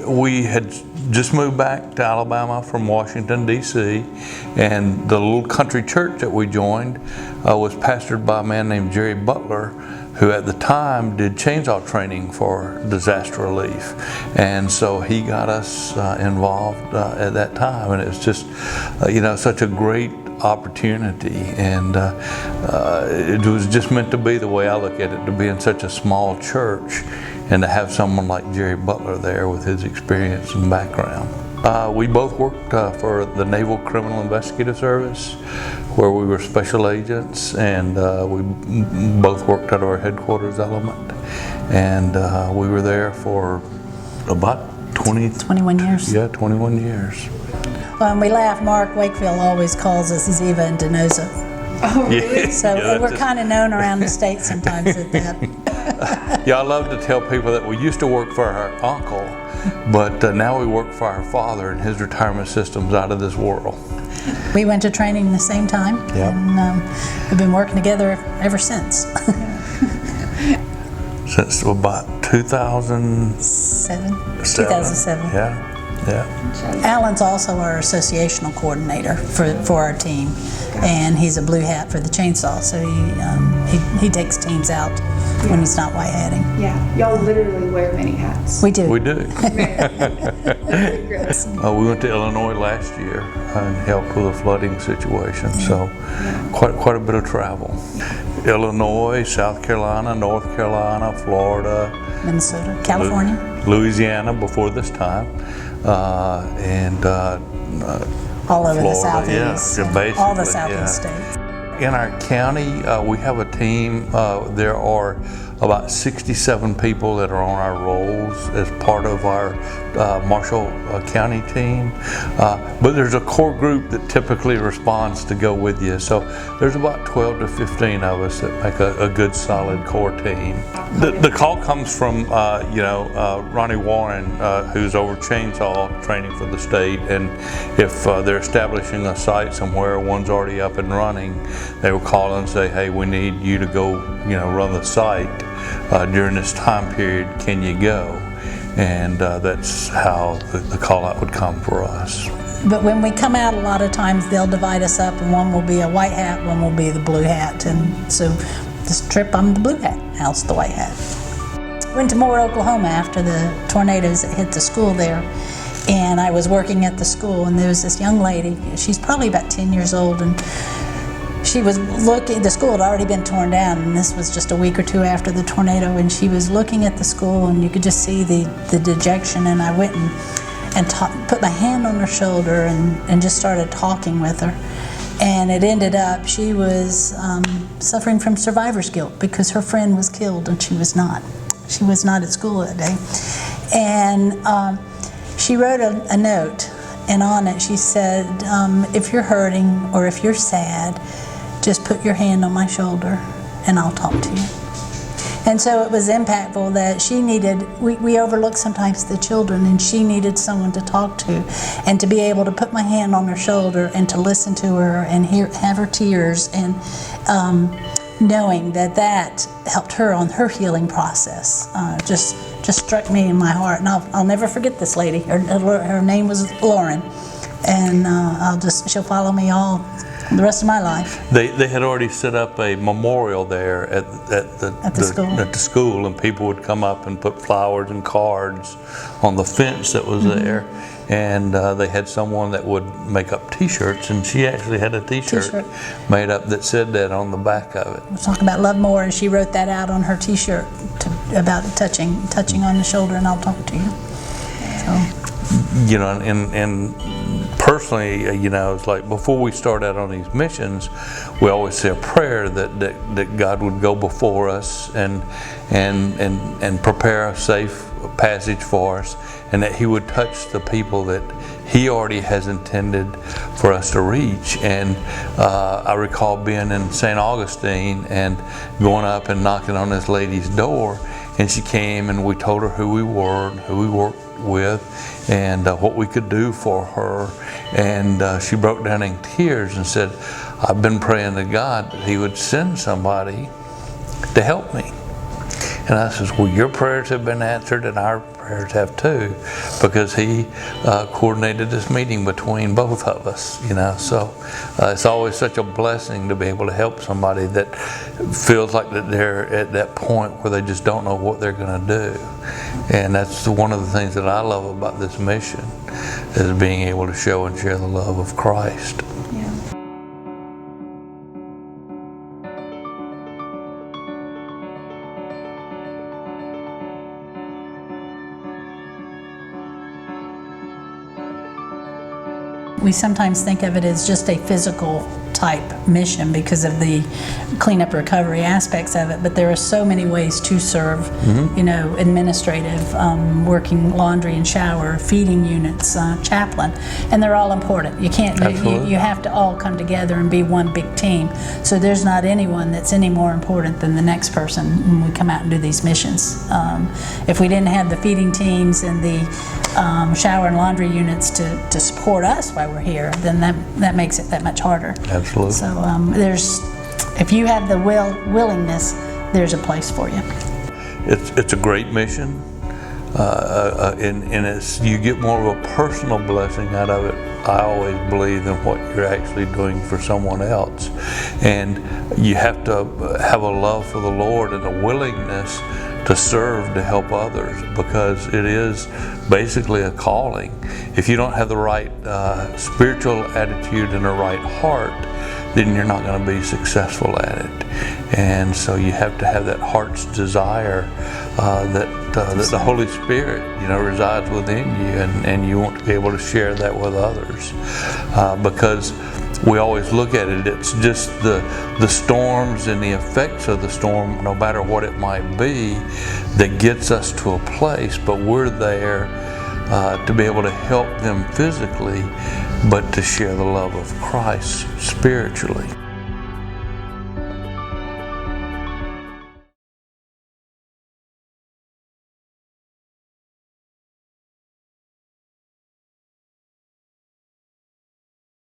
We had just moved back to Alabama from Washington, D.C., and the little country church that we joined was pastored by a man named Jerry Butler, who at the time did chainsaw training for disaster relief. And so he got us involved at that time, and it was just, such a great opportunity, and it was just meant to be, the way I look at it, to be in such a small church and to have someone like Jerry Butler there with his experience and background. We both worked for the Naval Criminal Investigative Service, where we were special agents, and we both worked at our headquarters element, and we were there for about 21 years. Yeah, 21 years. When we laugh, Mark Wakefield always calls us Ziva and Denosa. Oh, really? So we're kind of known around the state sometimes at that. Yeah, I love to tell people that we used to work for our uncle, but now we work for our father, and his retirement system's out of this world. We went to training the same time, yep. And we've been working together ever since. Since about 2007. 2007. Yeah. Alan's also our associational coordinator for our team, and he's a blue hat for the chainsaw, so he takes teams out when he's not white hatting. Yeah, y'all literally wear many hats. We do. We do. We went to Illinois last year and helped with a flooding situation, so quite a bit of travel. Illinois, South Carolina, North Carolina, Florida, Minnesota, California, Louisiana before this time, and all over Florida, the Southeast, all the Southeast states. In our county, we have a team. There are about 67 people that are on our rolls as part of our Marshall County team. But there's a core group that typically responds to go with you. So there's about 12 to 15 of us that make a good solid core team. The call comes from Ronnie Warren, who's over chainsaw training for the state, and if they're establishing a site somewhere, one's already up and running, they will call and say, hey, we need you to go run the site during this time period, can you go? And that's how the call out would come for us. But when we come out, a lot of times they'll divide us up, and one will be a white hat, one will be the blue hat, and so this trip I'm the blue hat, Al's the white hat. Went to Moore, Oklahoma after the tornadoes that hit the school there, and I was working at the school, and there was this young lady, she's probably about 10 years old, and she was looking, the school had already been torn down, and this was just a week or two after the tornado, and she was looking at the school, and you could just see the dejection, and I went and put my hand on her shoulder and just started talking with her. And it ended up, she was suffering from survivor's guilt because her friend was killed and she was not. She was not at school that day. And she wrote a note, and on it she said, if you're hurting or if you're sad, just put your hand on my shoulder and I'll talk to you. And so it was impactful that she needed, we overlook sometimes the children, and she needed someone to talk to, and to be able to put my hand on her shoulder and to listen to her and have her tears, and knowing that helped her on her healing process just struck me in my heart. And I'll never forget this lady. Her name was Lauren, and she'll follow me all the rest of my life. They had already set up a memorial there at the school, and people would come up and put flowers and cards on the fence that was there, and they had someone that would make up T-shirts, and she actually had a T-shirt made up that said that on the back of it. We're talking about Love More, and she wrote that out on her T-shirt about touching on the shoulder, and I'll talk to you. So. And personally, it's like before we start out on these missions, we always say a prayer that God would go before us and prepare a safe passage for us, and that He would touch the people that He already has intended for us to reach. And I recall being in St. Augustine and going up and knocking on this lady's door, and she came and we told her who we were, who we worked with, and what we could do for her. And she broke down in tears and said, I've been praying to God that He would send somebody to help me. And I says, well, your prayers have been answered and our prayers have too, because he coordinated this meeting between both of us, you know. So it's always such a blessing to be able to help somebody that feels like that they're at that point where they just don't know what they're going to do. And that's one of the things that I love about this mission, is being able to show and share the love of Christ. Yeah. We sometimes think of it as just a physical type mission because of the cleanup recovery aspects of it, but there are so many ways to serve, you know, administrative, working laundry and shower, feeding units, chaplain, and they're all important. You can't, you have to all come together and be one big team. So there's not anyone that's any more important than the next person when we come out and do these missions. If we didn't have the feeding teams and the shower and laundry units to support us while we're here, then that makes it that much harder. Absolutely. So if you have the willingness, there's a place for you. It's a great mission, and you get more of a personal blessing out of it, I always believe, than what you're actually doing for someone else. And you have to have a love for the Lord and a willingness to serve, to help others, because it is basically a calling. If you don't have the right spiritual attitude and the right heart, then you're not going to be successful at it. And so you have to have that heart's desire that the Holy Spirit, you know, resides within you, and you want to be able to share that with others, because we always look at it, it's just the storms and the effects of the storm, no matter what it might be, that gets us to a place, but we're there to be able to help them physically, but to share the love of Christ spiritually.